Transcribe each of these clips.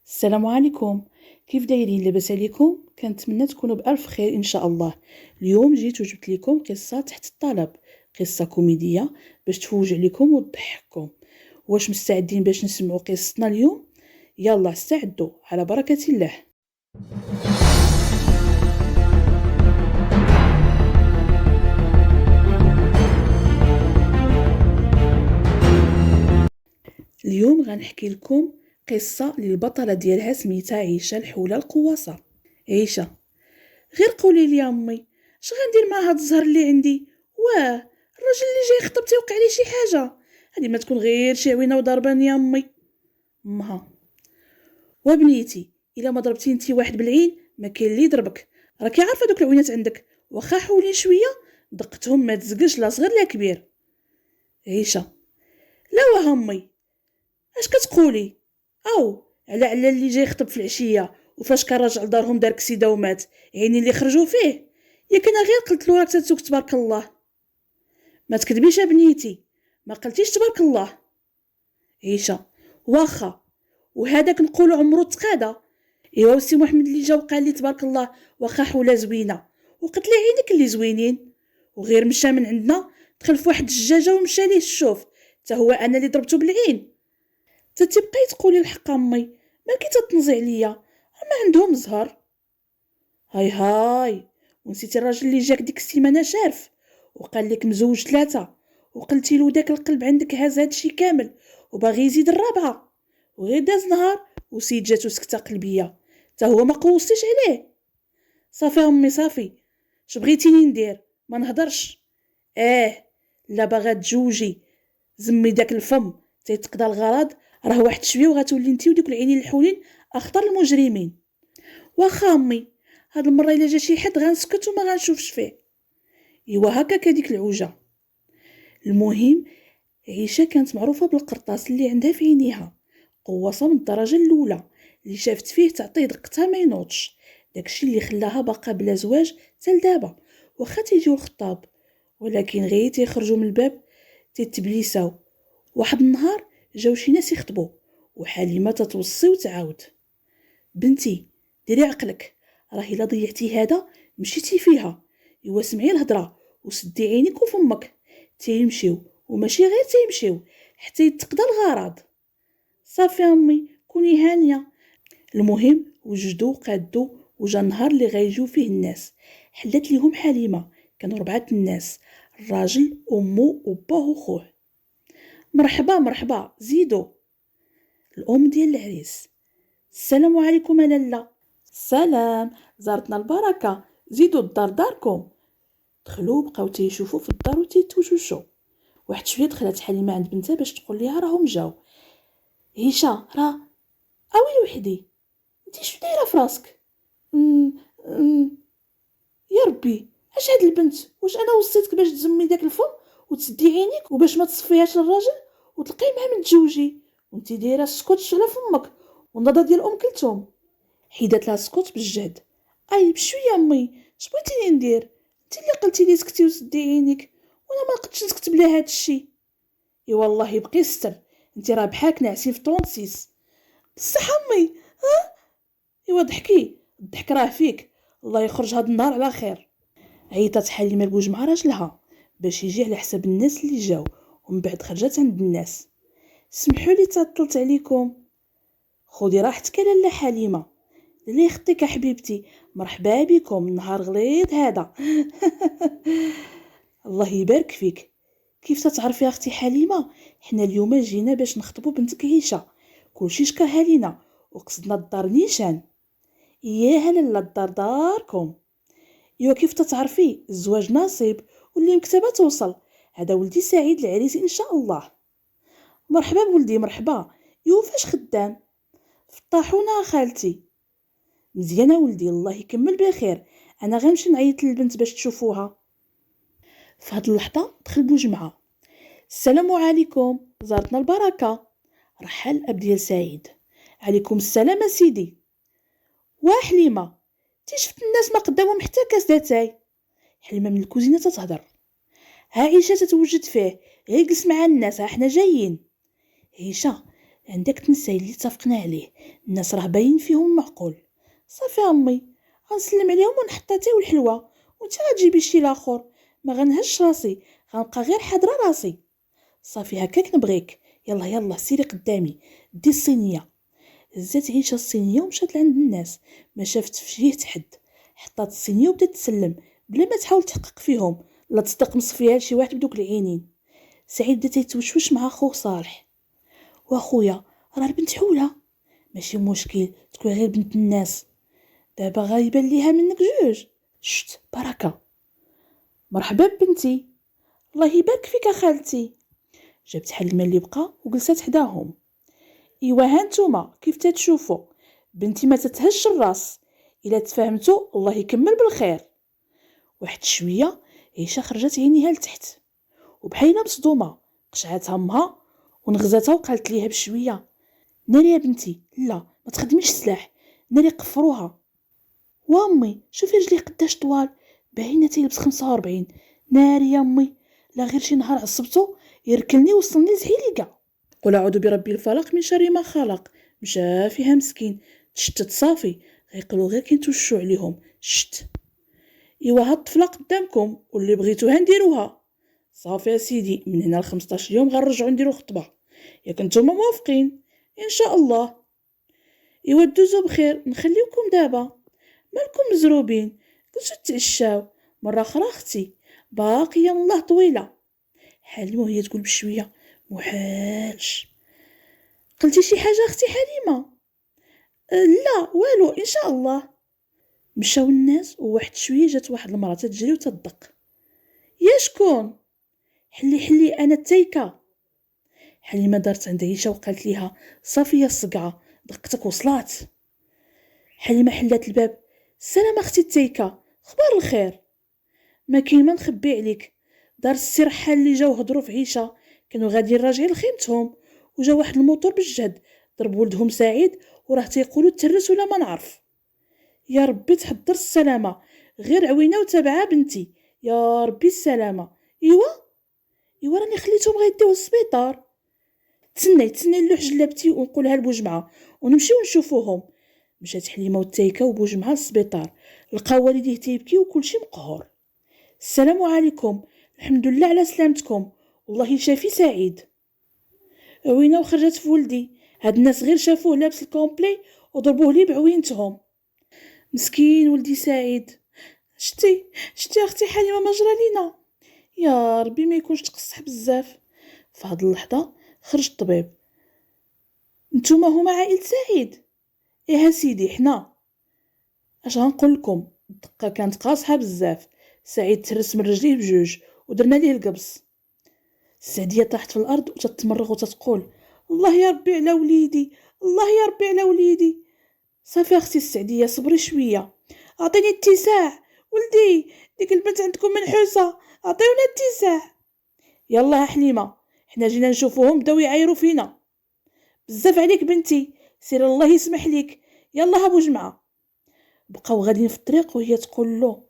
السلام عليكم. كيف دايرين؟ لاباس عليكم؟ كنتمنى تكونوا بألف خير إن شاء الله. اليوم جيت وجبت لكم قصة تحت الطلب، قصة كوميدية باش تفوج عليكم وتضحككم. واش مستعدين باش نسمعوا قصتنا اليوم؟ يلا استعدوا على بركة الله. اليوم غنحكي لكم قصة للبطلة ديالها سميتها عيشة الحولة القواصة. عيشة: غير قولي لي يا امي، اش غندير مع هاد الزهر اللي عندي؟ واه، الراجل اللي جاي يخطب تيوقع ليه شي حاجه، هادي ما تكون غير شي عوينه وضرباني يا امي. امها: وبنيتي، الا ما ضربتي انتي واحد بالعين ما كاين اللي يضربك، راكي عارفه دوك العوينات عندك، واخا حولين شويه دقتهم ما تزقش لا صغير لا كبير. عيشه: لا واه امي، اش كتقولي؟ او على اللي جاي يخطب في العشيه وفاش كان راجع لدارهم دار كسيده ومات، يعني اللي خرجوا فيه. ياك انا غير قلت له راك تتسوق تبارك الله. ما تكذبيش يا بنيتي، ما قلتيش تبارك الله. عيشه: واخا، وهذاك نقولوا عمرو تقاده. ايوا وسي محمد اللي جا وقال لي تبارك الله واخا حوله زوينه، وقلت لي عينك اللي زوينين، وغير مشى من عندنا دخل في واحد الدجاجه ومشى ليه الشوف، حتى هو انا اللي ضربته بالعين. تتبقاي تقولي الحق امي، مالكي تتنزي عليا، ما عندهم زهر. هاي هاي، ونسيتي الراجل اللي جاك ديك السيمانه شارف وقال لك مزوج 3، وقلتي له داك القلب عندك هاز هادشي كامل وباغي يزيد الرابعه، وغير داز نهار وسيد جاتو سكته قلبيه، حتى هو ما قوستيش عليه. صافي امي صافي، اش بغيتيني ندير؟ ما نهضرش؟ لا باغا تجوجي زمي داك الفم تيتقضى الغرض، راه واحد شويه وغتولي انتي وديك العينين الحولين اخطر المجرمين. واخا امي، هاد المره الا جا شي حد غنسكت وما غنشوفش فيه. ايوا هكاك هذيك العوجه. المهم، عيشه كانت معروفه بالقرطاس اللي عندها في عينيها، قواصه من الدرجه الاولى، اللي شافت فيه تعطيه دقتها ما ينوضش. داكشي اللي خلاها باقا بلا زواج حتى لدابا، واخا تيجيو الخطاب، ولكن غير تيخرجوا من الباب تيتبليساو. واحد النهار جاو شي ناس يخطبوا، وحليمه تتوصي وتعاود: بنتي ديري عقلك، راه الا ضيعتي هذا مشيتي فيها. ايوا سمعي الهضره وسدي عينيك وفمك، تيمشيو وماشي غير تيمشيو حتى يتقضى الغرض. صافي امي كوني هانيه. المهم وجدوا قادوا، وجا النهار اللي غيجيو فيه الناس. حلت ليهم حليمه، كانوا 4 الناس: الراجل امه وباه وخوه. مرحبا مرحبا زيدوا. الام ديال العريس: السلام عليكم لاله. سلام، زارتنا البركه، زيدوا الدار داركم. دخلوا بقاو تيشوفوا في الدار وتيتوجوشوا. واحد شويه دخلت حليمه عند بنتها باش تقول ليها راهم جاو. عيشه: راه اويلي وحدي، انتي شنو دايره في راسك؟ م... م... يا ربي، اش هاد البنت؟ واش انا وصيتك باش تزمي داك الفم وتسدي عينيك وباش ما تصفيهاش للراجل وتلقاي معاه متزوجي، وانتي دايره السكوتش على فمك والنضه ديال كلثوم؟ حيدات لها السكوت بالجهد. اي بشويه امي، اش بغيتيني ندير؟ انت اللي قلتي لي سكتي وسدي عينيك، وانا ما نقدش نسكت بلا هاد الشيء. اي والله يبقي الستر، انت راه بحالك ناعسين في 36. بصح امي، ايوا ضحكي، الضحك راه فيك، الله يخرج هاد النهار على خير. عيطات حليمه لبوج مع راجلها باش يجي على حساب الناس اللي جاو، ومن بعد خرجت عند الناس: سمحوا لي تعطلت عليكم. خذي راحتك لاله حليمه، اللي يخطيك حبيبتي، مرحبا بكم، نهار غليظ هذا. الله يبارك فيك. كيف تتعرفي يا اختي حليمه، حنا اليوم جينا باش نخطبوا بنتك عيشه، كلشي شكرها لينا وقصدنا الدار نيشان. ياها لاله الدار داركم. ايوا كيف تتعرفي، الزواج نصيب واللي مكتبه توصل، هذا ولدي سعيد العريس ان شاء الله. مرحبا بولدي مرحبا. ايوا فاش خدام؟ في الطاحونه خالتي. مزيانه ولدي، الله يكمل بخير، انا غنمشي نعيط للبنت باش تشوفوها. في هاد اللحظه دخل بوجمعه: السلام عليكم، زارتنا البركه. رحل الاب ديال سعيد: عليكم السلام سيدي. وحليمه، تي شفت الناس ما قدامهم حتى كاس داتاي. حليمه من الكوزينه تتهضر: ها عيشه تتوجد فيه، غير جلس مع الناس، ها حنا جايين. عيشه: عندك تنساي اللي اتفقنا عليه، الناس راه باين فيهم معقول. صافي امي، غنسلم عليهم ونحط اتاي والحلوه، وانت غتجيبي شي لاخر، ما غنهش راسي، غنبقى غير حاضره راسي. صافي هكاك نبغيك، يلا يلا سيري قدامي، دي الصينيه. هزات عيشه الصينيه ومشات لعند الناس، ما شافت فيه حد، حطات الصينيه وبدات تسلم بلا ما تحاول تحقق فيهم لا تستقمص فيها لشي واحد بدوك العينين. سعيد بدا تيتوشوش مع خوه صالح. واخويا راه البنت حوله، ماشي مشكل تكون غير بنت الناس، دابا غايبان ليها منك جوج. شت بركه. مرحبا بنتي، الله يبارك فيك خالتي. جابت حليمه اللي بقى وجلست حداهم. ايوا هانتوما كيف تتشوفوا، بنتي ما تتهش الراس، الا تفاهمتوا الله يكمل بالخير. واحد شويه عيشه خرجت عينيها لتحت وبحيله مصدومه، قشعت همها ونغزتها وقالت ليها بشويه: ناري يا بنتي، لا ما تخدميش السلاح، ناري قفروها. وامي شوفي رجلي قداش طوال، باينه تيلبس 45. ناري يا امي، لا غير شي نهار عصبتو يركلني وصلني لزحيليكا. قل اعوذ برب الفلق من شر ما خلق. مشى فيها مسكين، تشتت صافي، غيقولوا غير كينتوشوا عليهم شت. ايوا هاد الطفله قدامكم واللي بغيتوها نديروها. صافي يا سيدي، من هنا ل 15 يوم غنرجعوا نديرو خطبه، ياك نتوما موافقين؟ ان شاء الله. ايوا دوزو بخير، نخليوكم دابا، مالكم مزروبين، جلسوا تعشاو مره اخرى اختي، باقيه من الله طويله. حليمه وهي تقول بشويه: محالش. قلتي شي حاجه اختي حليمه؟ لا والو ان شاء الله. مشاو الناس وواحد شويه جات واحد المراه تجري وتدق: يا شكون؟ حلي حلي انا التيكه. حليمه دارت عند عيشه وقالت ليها: صافي يا الصقعه، دقتك وصلات. حليمه حلات الباب: السلام اختي التيكه، خبار الخير؟ ما كاين ما نخبي عليك، دار السي رحال اللي جاو هضروا في عيشه، كانوا غاديين راجعين لخيمتهم، وجا واحد الموتور بالجهد ضرب ولدهم سعيد، وراه تيقولوا ترس ولا ما نعرف. يا ربي تحضر السلامه، غير عوينه وتابعه بنتي، يا ربي السلامه. ايوا راني خليتهم غيديوه للسبيطار. تسني نلوح جلابتي ونقولها لبوجمعه ونمشيو نشوفوهم. مشات حليمه والتايكه وبوجمعه للسبيطار، لقاو والديه تيبكي وكلشي مقهور. السلام عليكم، الحمد لله على سلامتكم، والله يشافي سعيد. عوينه وخرجت في ولدي، هاد الناس غير شافوه لابس الكومبلي وضربوه لي بعوينتهم. مسكين ولدي سعيد. شتي اختي حليمه ما جرى لينا، يا ربي ما يكونش تقصح بزاف. في هاد اللحظه خرج الطبيب: نتوما هما عائله سعيد؟ ايه سيدي حنا. اش غنقول لكم، الدقه كانت قاصحه بزاف، سعيد تهرس من رجليه بجوج ودرنا ليه القبص. السعديه طاحت في الارض وتتمرغ وتتقول: الله يا ربي على وليدي، الله يا ربي على وليدي. صافي اختي السعديه صبري شويه، اعطيني اتساع ولدي، ديك البنت عندكم منحوسه، عطيونا اتساع. يلا حليمه، حنا جينا نشوفوهم بداو يعايروا فينا. بزاف عليك بنتي، سير الله يسمح لك، يلا ابو جمعه. بقاو غاديين في الطريق وهي تقول له: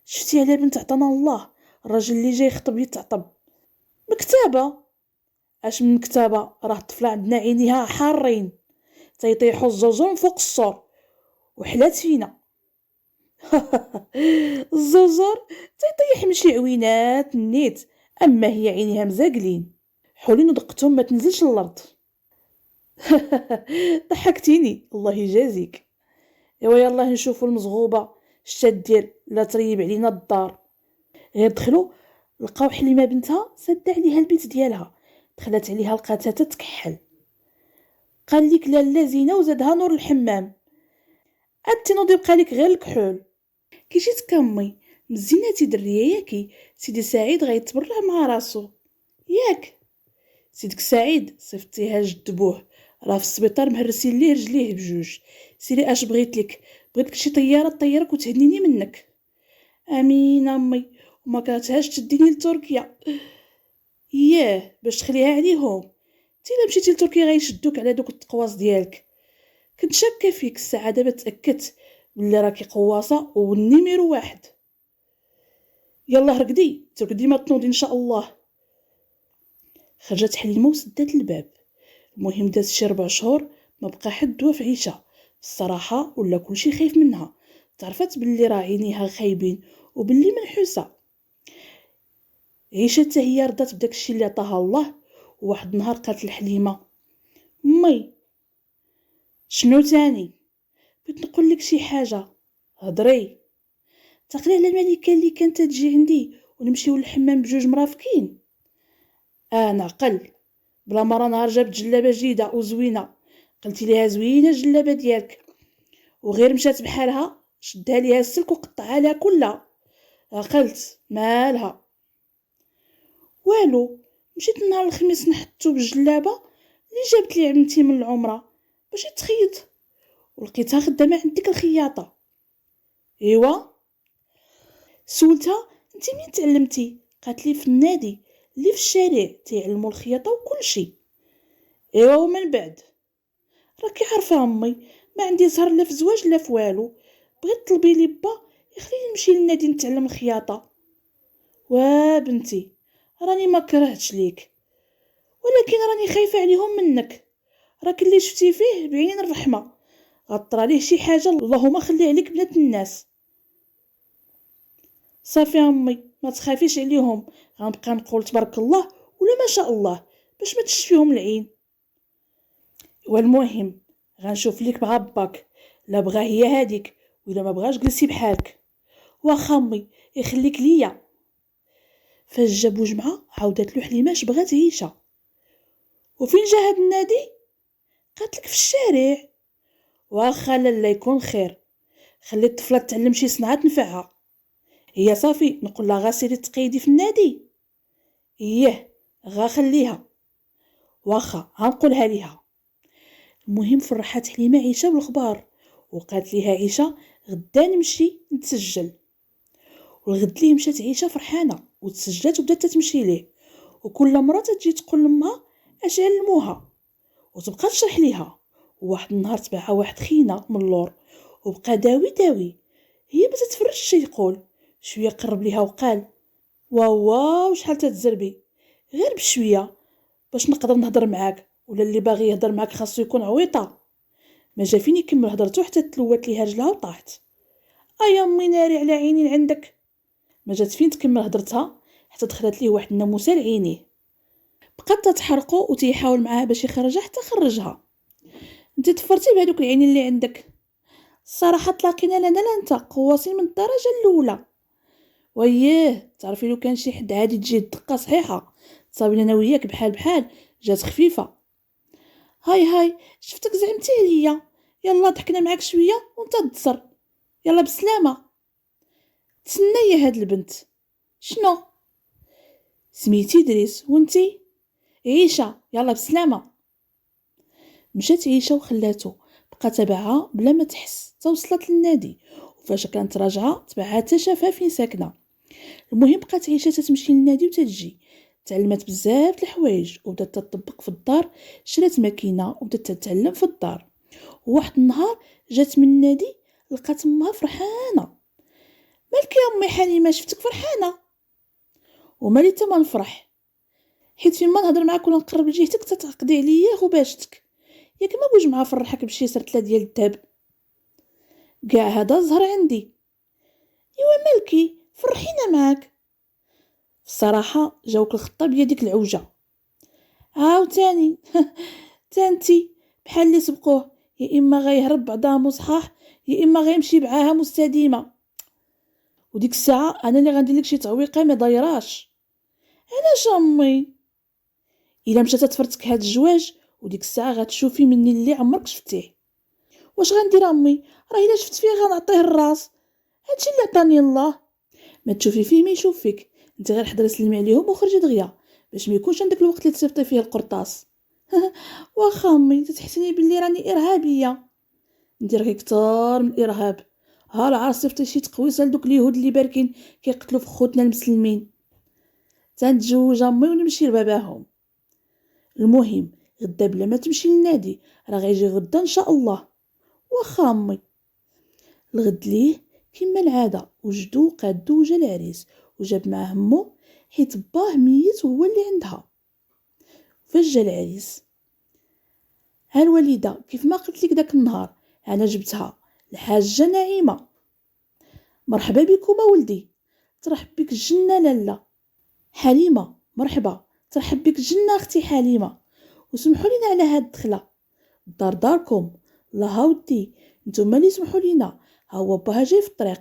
شفتي على بنت عطانا الله، الراجل اللي جاي يخطب يتعطب. مكتبه؟ اش من مكتبه، راه الطفله عندنا عينيها حارين، تيطيحوا الزوزون فوق السور وحلات فينا. الزوزور تيطيح من شي عوينات نيت، اما هي عينيها مزاقلين، حولين ودقتهم ما تنزلش الارض. ضحكتيني الله يجازيك. ايوا يلا نشوفوا المزغوبه شتا دير، لا تريب علينا الدار. غير دخلوا لقاو حليمه بنتها سد عليها البيت ديالها، دخلت عليها لقاتها تتكحل. قال لك لاله زينه وزادها نور الحمام، انت نوضي بقى لك غير الكحول. كي جيت كامي مزيناتي دريه ياكي، سيدي سعيد غيتبرع مع راسو ياك. سيدك سعيد صيفطيها جد بوه، راه في السبيطار مهرسين ليه رجليه بجوج. سيري اش بغيتلك، بغيتك شي طياره طيرك وتهنيني منك. امين امي، وما كرهتهاش تديني لتركيا. ياه باش تخليها عليهم، انت الا مشيتي لتركيا غيشدوك على دوك التقواص ديالك. كنت شاكه فيك، الساعه دابا تاكدت بلي راكي قواصه والنيميرو واحد. يلا رقدي ترقدي ما تنوضي ان شاء الله. خرجت حليمه وسدات الباب، المهم داز شي 4 شهور ما بقى حد دوا في عيشة. الصراحة ولا كلشي خايف منها، تعرفت باللي راه عينيها خايبين وباللي منحوسة. عيشة حتى هي رضات بداك الشي اللي عطاها الله. وواحد النهار قالت لحليمة: امي شنو تاني؟ بغيت نقول لك شي حاجة، هضري. تعقلي على الملكة اللي كانت تجي عندي ونمشيو للحمام بجوج مرافقين؟ نعقل. بلا مرة نهار جابت جلابة جديدة وزوينة، قلتي ليها زوينة الجلابة ديالك، وغير مشات بحالها شدها ليها السلك وقطعها لها كلها. عقلت مالها؟ والو، مشيت نهار الخميس نحطو بالجلابة اللي جابت لي عمتي من العمرة باش يتخيط، ولقيتها خدامة عند ديك الخياطة. ايوا. سولتها: انتي منين تعلمتي؟ قالت لي: في النادي اللي في الشارع تيعلموا الخياطة وكل شي. ايوا، ومن بعد؟ راكي عارفة امي، ما عندي زهر لا في زواج لا في والو، بغيت طلبي لي با يخليني نمشي للنادي نتعلم الخياطة. بنتي، راني ما كرهتش ليك، ولكن راني خايفة عليهم منك. راك اللي شفتي فيه بعين الرحمة، غطر عليه شي حاجة اللهم خلي عليك بنات الناس. صافي امي، ما تخافيش عليهم، غنبقى نقول تبارك الله ولا ما شاء الله باش ما تشفيهم العين. والمهم غنشوف ليك مع باك، لا بغا هي هاديك ولا ما بغاش جلسي بحالك. واخا امي، يخليك ليا. فاش جابو جمعة عاودت له حليمة اش بغات عيشة. وفين جا هاد النادي؟ قالت لك في الشارع. واخا لالا يكون خير، خلي الطفله تتعلم شي صنعه تنفعها. هي صافي نقول لها غا سيري تقيدي في النادي؟ غا خليها. واخا غنقولها ليها. المهم فرحات حليمه عيشه بالخبار، وقالت ليها عيشه: غدا نمشي نتسجل. والغد ليه مشات عيشه فرحانه وتسجلت وبدات تمشي ليه، وكل مره تجي تقول لامها اش علموها وتبقى تشرح ليها. وواحد النهار تبعها واحد خينا من اللور وبقى داوي. هي ما تتفرجش يقول، شويه قرب ليها وقال: واو شحال تتزربي، غير بشويه باش نقدر نهضر معاك، ولا اللي باغي يهضر معاك خاصو يكون عويطه. ما جا فين يكمل هضرته حتى تلوات ليها رجلها وطاحت. ايا امي ناري على عينين عندك. ما جات فين تكمل هضرتها حتى دخلت ليه واحد الناموسه لعينيه، بقات تتحرقو وتيحاول معاها باش يخرجها حتى خرجها. انت تفرتي بهذوك العينين اللي عندك؟ الصراحه تلاقينا لنا لا انت قواصين من الدرجه الاولى. وياه، تعرفي لو كان شي حد عادي تجي الدقه صحيحه تصابين انا وياك بحال بحال، جات خفيفه. هاي شفتك زعمتي عليا، يلا ضحكنا معاك شويه وانت تصر. يلا بسلامه. تسنى يا هاد البنت. شنو؟ سميتي دريس وانتي؟ عيشه. يلا بسلامه. مشات عيشه وخلاتو بقى تبعها بلا ما تحس حتى وصلت للنادي، وفاش كانت راجعه تبعها حتى شافها فين ساكنه. المهم بقات عيشه تتمشي للنادي وتتجي، تعلمت بزاف الحوايج وبدات تطبق في الدار. شرات ماكينه وبدات تتعلم في الدار. وواحد النهار جات من النادي لقات امها فرحانه. مالك يا امي حليمه، شفتك فرحانه؟ ومالي تا ما نفرح، حيت فين ما نهضر معاك ولا نقرب لجهتك تتعقدي عليا غباشتك. ياك ما بوج مع فرحك بشي سرتله ديال الذهب؟ كاع هذا زهر عندي. ايوا مالكي، فرحينا معاك. الصراحه جاوك الخطه بيديك العوجه. عاوتاني تانتي بحال اللي سبقوه، يا اما غيهرب بعضها مصحاح يا اما غيمشي بعاها مستديمه. وديك الساعه انا اللي غندير لك شي تعويقه ما دايراش. علاش امي؟ الا مشات تفرتك هاد الجواج وديك الساعه غتشوفي مني اللي عمرك شفتيه. واش غندير امي؟ راه الا شفت فيه غنعطيه الراس، هادشي اللي عطاني الله. ما تشوفي فيه ما يشوف فيك، انت غير حضري سلمي عليهم وخرجي دغيا باش ما يكونش عندك الوقت اللي تصيفطي فيه القرطاس. واخا امي تتحسني باللي راني ارهابيه. ندير غير كتار من الارهاب. ها العار صيفطي شي تقويصه لدوك اليهود اللي باركين كيقتلوا في خوتنا المسلمين. تنتزوج امي ونمشي لباباهم. المهم غدا بلا ما تمشي للنادي راه غيجي غدا ان شاء الله. واخا امي. الغد ليه كما العاده وجدو قادو وجا العريس وجاب معاه مو حيت باه ميت وهو اللي عندها. فاش جا العريس ها الوالده كيف ما قلت لك داك النهار انا جبتها الحاجه نعيمه. مرحبا بكم ولدي، ترحب بك الجنه لاله. حليمه مرحبا، ترحب بك الجنه اختي حليمه، وسمحوا لنا على هاد الدخله، الدار داركم. الله ودي نتوما اللي سمحوا لينا، ها هو باها جاي في الطريق،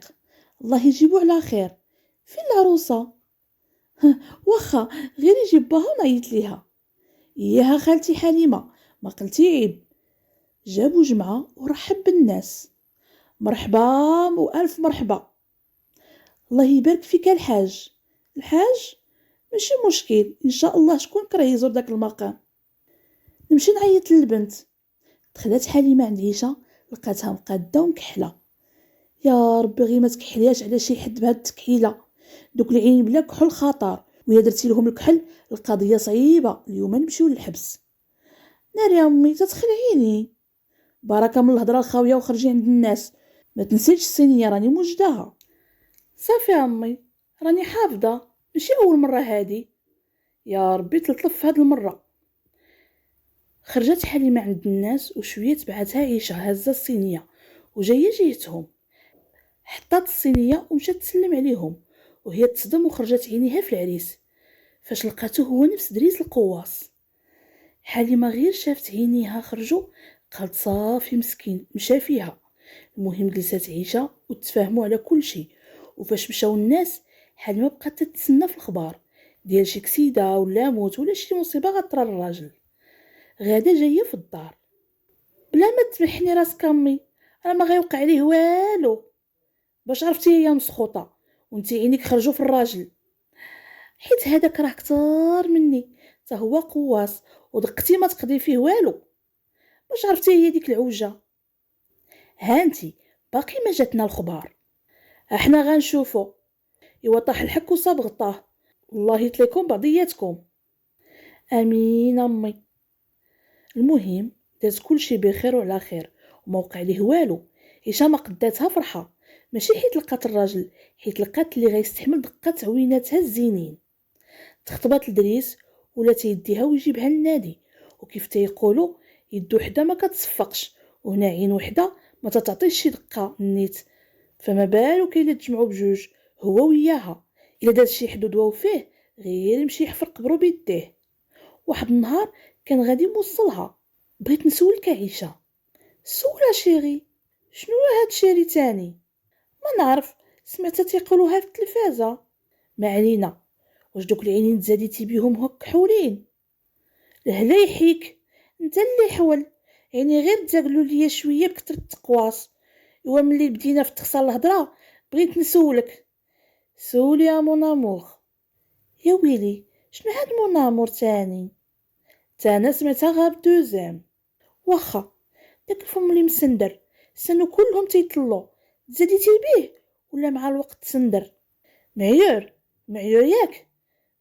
الله يجيبو على خير. فين العروسه؟ واخا غير يجيب باها ونعيط ليها. ياها خالتي حليمه ما قلتي عيب. جابوا جمعه ورحب بالناس. مرحبا والف مرحبا. الله يبارك فيك الحاج. الحاج ماشي مشكل، ان شاء الله شكون كره يزور داك المقام. نمشي نعيط للبنت. دخلت حليمه عند عيشه، لقاتها مقاده ومكحله. يا ربي غير ما تكحلياش على شي حد بهاد التكحيله، دوك العين بلا كحل خطر، ويا درتي لهم الكحل القضيه صعيبه، اليوم نمشيو للحبس. ناري يا امي تتخلعيني، بركه من الهضره الخاويه وخرجي عند الناس، ما تنسيش الصينيه راني موجداها. صافي يا امي راني حافظه، ماشي اول مره هادي، يا ربي تلطف هاد المره. خرجت حليمه عند الناس وشويه تبعتها عيشه هزه الصينيه وجايه جهتهم، حطات الصينيه ومشات تسلم عليهم وهي تصدم وخرجت عينيها في العريس فاش لقاتو هو نفس دريس القواص. حليمه غير شافت عينيها خرجوا قالت صافي مسكين مشى فيها. المهم جلسات عيشه وتفاهموا على كل شيء، وفاش مشاو الناس حليمه بقات تتسنى في الخبار ديال شي كسيده ولا موت ولا شي مصيبه غطرى الراجل. غاده جايه في الدار. بلا ما تبحني راسك امي، راه ما غيوقع عليه والو. باش عرفتي هي مسخوطه وانتي عينيك خرجوا في الراجل؟ حيت هذاك راه كتار مني، حتى هو قواص ودقتي ما تقضي فيه والو. باش عرفتي هي ديك العوجه؟ هانتي باقي ما جاتنا الخبار، احنا غنشوفو. ايوا طاح الحك وصاب غطاه، الله يتليكم بعضياتكم. امين امي. المهم داز كلشي بخير وعلى خير وما وقع ليه والو. هشام قداتها فرحه، ماشي حيت لقات الراجل، حيت لقات اللي غيستحمل دقات عويناتها الزينين. تخطبات لدريس ولا تيديها ويجيبها للنادي، وكيف تيقولوا يد وحده ما كتصفقش، وهنا عين وحده ما تعطيش شي دقه نيت، فما بالو كاين تجمعوا بجوج هو وياها. الا داز شي حدود وفيه غير يمشي يحفر قبرو بيديه. واحد النهار كان غادي موصلها، بغيت نسولك عيشه. سولا شيري. شنو هاد شيري تاني؟ ما نعرف، سمعت تيقولوها في التلفازه. ما علينا. واش دوك العينين تزاديتي بيهم هك حولين؟ لهلا يحيك، انت اللي حول يعني غير تزاقلوا ليا شويه بكثر التقواص. ايوا ملي بدينا في تخصال الهضره بغيت نسولك. سولي يا مون امور. يا ويلي شنو هاد مون امور تاني؟ تانا سمعتها غاب دوزام. واخا داك الفم اللي مسندر سنو كلهم تيطلو، تزاديتي بيه ولا مع الوقت تسندر؟ معيور معيور ياك،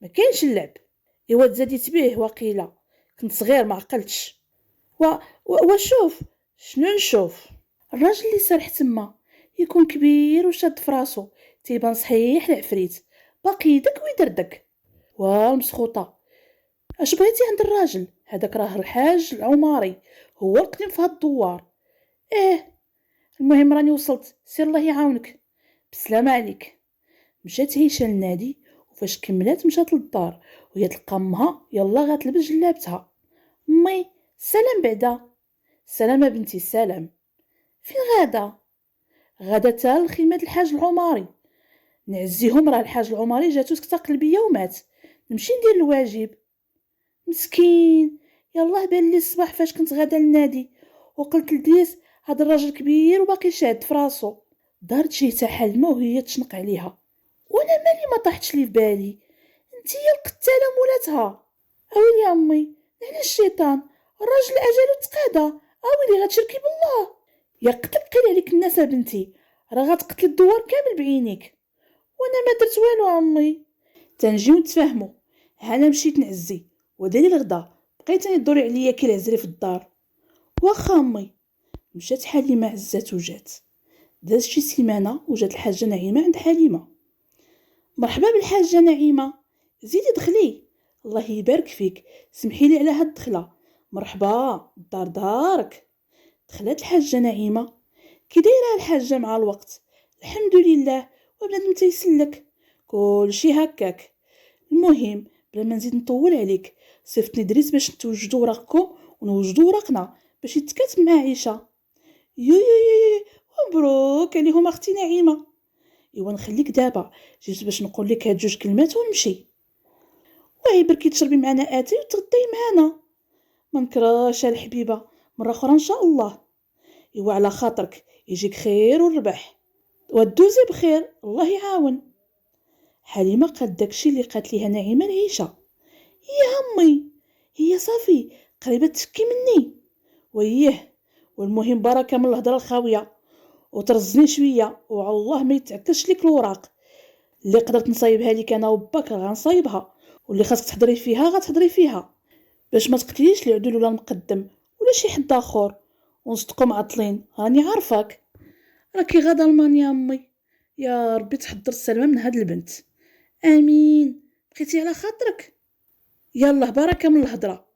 ما كاينش اللعب. ايوا تزاديت بيه وقيله، كنت صغير ما عقلتش. وشوف. شنو نشوف؟ الراجل اللي سرح تما يكون كبير وشاد فراسو، تيبان صحيح العفريت، باقي يدك ويدردك. والمسخوطه اش بغيتي عند الراجل هذاك؟ راه الحاج العماري، هو القديم في هاد الدوار. المهم راني وصلت، سير الله يعاونك. بسلامه عليك. مشات هيشه للنادي، وفاش كملات مشات للدار وهي تلقى امها يلا غتلبس جلابتها. امي سلام بعدا. سلام بنتي سلام. فين غاده تا لخيمه الحاج العماري، نعزيهم راه الحاج العماري جاتو سكته قلبيه ومات، نمشي ندير الواجب. مسكين يلاه بان لي الصباح فاش كنت غاده للنادي وقلت لديس هاد الراجل كبير وباقي شاد فراسو. دارت جيتها حلمه وهي تشنق عليها. وانا مالي ما طاحتش لي في بالي، انتي يا القتاله مولاتها. اويلي يا امي نعلى الشيطان، الراجل اجله تقادا. اويلي غتشركي بالله. يا قتلك قيل عليك الناس بنتي، راه غتقتلي الدوار كامل بعينيك. وانا ما درت والو امي. تنجيو نتفاهموا. انا مشيت نعزي وداري الغدا، بقيت يدوري عليا كي العزري في الدار. واخا امي. مشات حليمه عزات وجات. داز شي سيمانه وجات الحاجه نعيمه عند حليمه. مرحبا بالحاجه نعيمه، زيدي دخلي. الله يبارك فيك، سمحي لي على هاد الدخله، مرحبا، الدار دارك. دخلت الحاجة نعيمة. كي دايرة الحاجة مع الوقت؟ الحمد لله، وبنادم تيسلك كلشي هكاك. المهم بلا ما نزيد نطول عليك، صيفطني دريس باش توجدوا وراقكم ونوجدوا وراقنا باش يتكاتب مع عيشة. يو مبروك عليهم اختي نعيمة. ايوا نخليك دابا، جيت باش نقول لك هاد جوج كلمات ونمشي. واعي بركي تشربي معنا اتاي وتغداي معنا. ما نكراش الحبيبه، مره اخرى ان شاء الله. ايوا على خاطرك، يجيك خير والربح ودوزي بخير، الله يعاون. حليمه قالت داكشي اللي قالت ليها نعيمه لعيشه. يا امي، هي صافي قريبه تفكي مني. ويه، والمهم بركه من الهضره الخاويه، وترزني شويه وعلى الله ما يتعكسش لك الوراق. اللي قدرت نصايبها لك انا وباك غنصايبها، واللي خاصك تحضري فيها غتحضري فيها، باش ما تقتليش العدول ولا المقدم ولا شي حد اخر ونصدقوا معطلين. راني عارفاك، راكي غادا المان يا امي. يا ربي تحضر السلامه من هاد البنت. امين. بقيتي على خاطرك. يلا بركه من الهضره.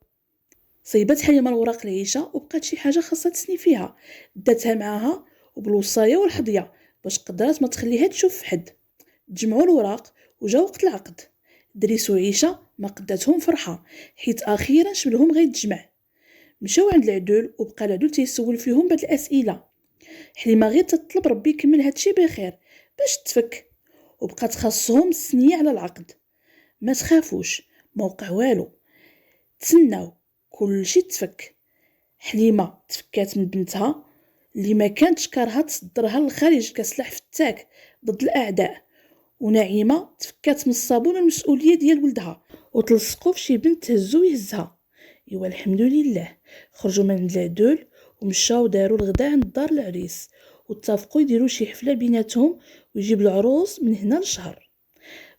صيبت حليمه الوراق العيشه، وبقات شي حاجه خاصها تسني فيها، داتها معاها وبالوصايه والحضيه باش قدرات ما تخليها تشوف حد. تجمعوا الوراق وجا وقت العقد. دريس وعيشه ما قداتهم فرحه، حيت اخيرا شبلهم غيتجمع. مشاو عند العدول، وبقى العدول تيسول فيهم بعض الاسئله. حليمه غير تطلب ربي يكمل هادشي بخير باش تفك، وبقات خاصهم السنيه على العقد. ما تخافوش، ما وقع والو، تسناو كلشي تفك. حليمه تفكات من بنتها اللي ما كانتش كارها تصدرها للخارج كسلاح فتاك ضد الاعداء، ونعيمه تفكات من الصابون المسؤوليه ديال ولدها وتلصقوا في شي بنت تهزو يهزها. ايوا الحمد لله، خرجوا من عند العدول ومشاو داروا الغداء عند دار العريس، واتفقوا يديروا شي حفله بيناتهم ويجيب العروس من هنا لشهر.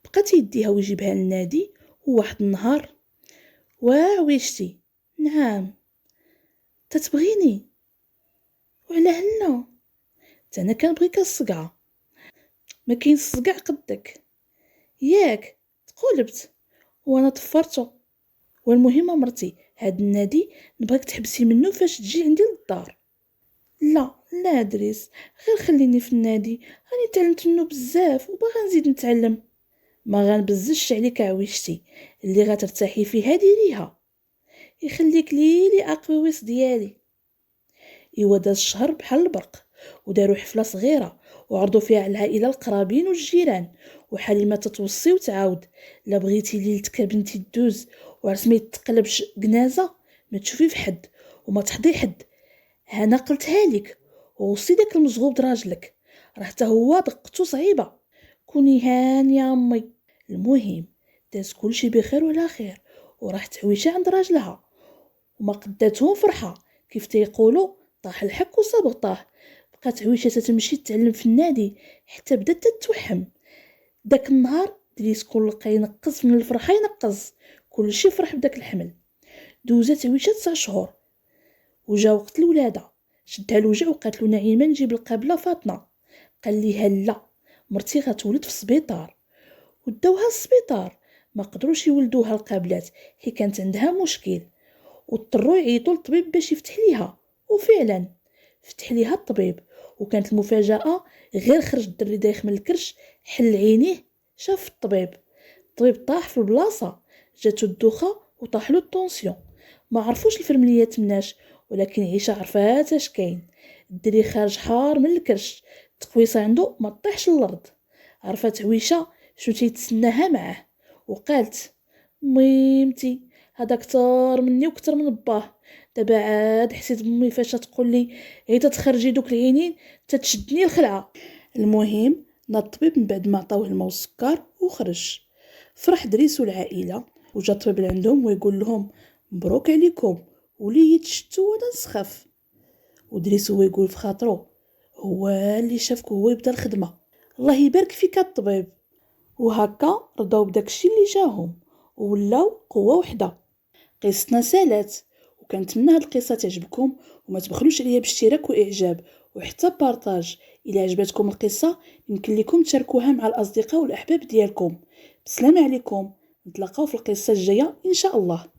بقات يديها ويجيبها للنادي. وواحد النهار، وعويشتي؟ نعم. تتبغيني؟ وعلى هلا؟ انا كنبغيك الصقعه. ما كاين الصقع قدك ياك؟ تقولبت وانا طفرته. والمهم مرتي، هاد النادي نبغيك تحبسي منه فاش تجي عندي للدار. لا لا دريس، غير خليني في النادي، راني تعلمت منه بزاف وباغا نزيد نتعلم. ما غنبزش عليك عويشتي، اللي غترتاحي فيها ديريها. يخليك لي اقويس ديالي. ايوا داز الشهر بحال البرق، وداروا حفله صغيره وعرضوا فيها العائله القرابين والجيران. وحليمه تتوصي وتعاود: لا بغيتي ليلتك بنتي تدوز وعرس ما يتقلبش جنازه، ما تشوفي في حد وما تحضي حد. انا قلتها لك، ووصي داك المزغوب دراجلك، راه حتى هو دقته صعيبه. كوني هانيه امي. المهم داز كلشي بخير وعلى خير، وراحت عويشه عند راجلها، وما قداتهم فرحه. كيف تيقولوا، طاح الحك وصاب طاح. بقات عويشه تتمشي تتعلم في النادي حتى بدات تتوحم. داك النهار دريس كل لقى ينقص من الفرحه ينقص، كلشي فرح بداك الحمل. دوزات عويشه 9 شهور وجا وقت الولاده. شدها الوجع وقالت له نعيمه نجيب القابله فاطمه. قال ليها لا، مرتي غتولد في السبيطار. وداوها السبيطار، ما قدروش يولدوها القابلات، هي كانت عندها مشكل، واضطروا يعيطوا للطبيب باش يفتح ليها. وفعلا فتح ليها الطبيب، وكانت المفاجاه غير خرج الدري دايخ من الكرش، حل عينيه شاف الطبيب طاح في البلاصه، جاتو الدوخه وطاح له الطونسيون. ما عرفوش الفرمليات مناش، ولكن عيشه عرفات اش كاين. الدري خارج حار من الكرش، التقويصه عنده ما طيحش الارض. عرفت عويشه شو تيتسناها معاه، وقالت: ميمتي هذا كتر مني وكتر من باه. دابا عاد حسيت بامي فاش تقول لي هي تتخرجي دوك العينين تتشدني الخلعه. المهم ناض الطبيب من بعد ما عطاوه الماء والسكر وخرج. فرح دريس والعائله، وجا الطبيب لعندهم ويقول لهم: مبروك عليكم، وليد شتو ولا نسخف. ودريس هو يقول في خاطرو: هو اللي شافك هو يبدا الخدمه، الله يبارك فيك الطبيب. وهكا رضاو بداكشي اللي جاهم وولاو قوه وحده. قصتنا سالات، وكنتمنى هاد القصه تعجبكم، وما تبخلوش عليا باشتراك واعجاب وحتى بارطاج. الى عجبتكم القصه يمكن لكم تشاركوها مع الاصدقاء والاحباب ديالكم. بسلام عليكم، نتلاقاو في القصه الجايه ان شاء الله.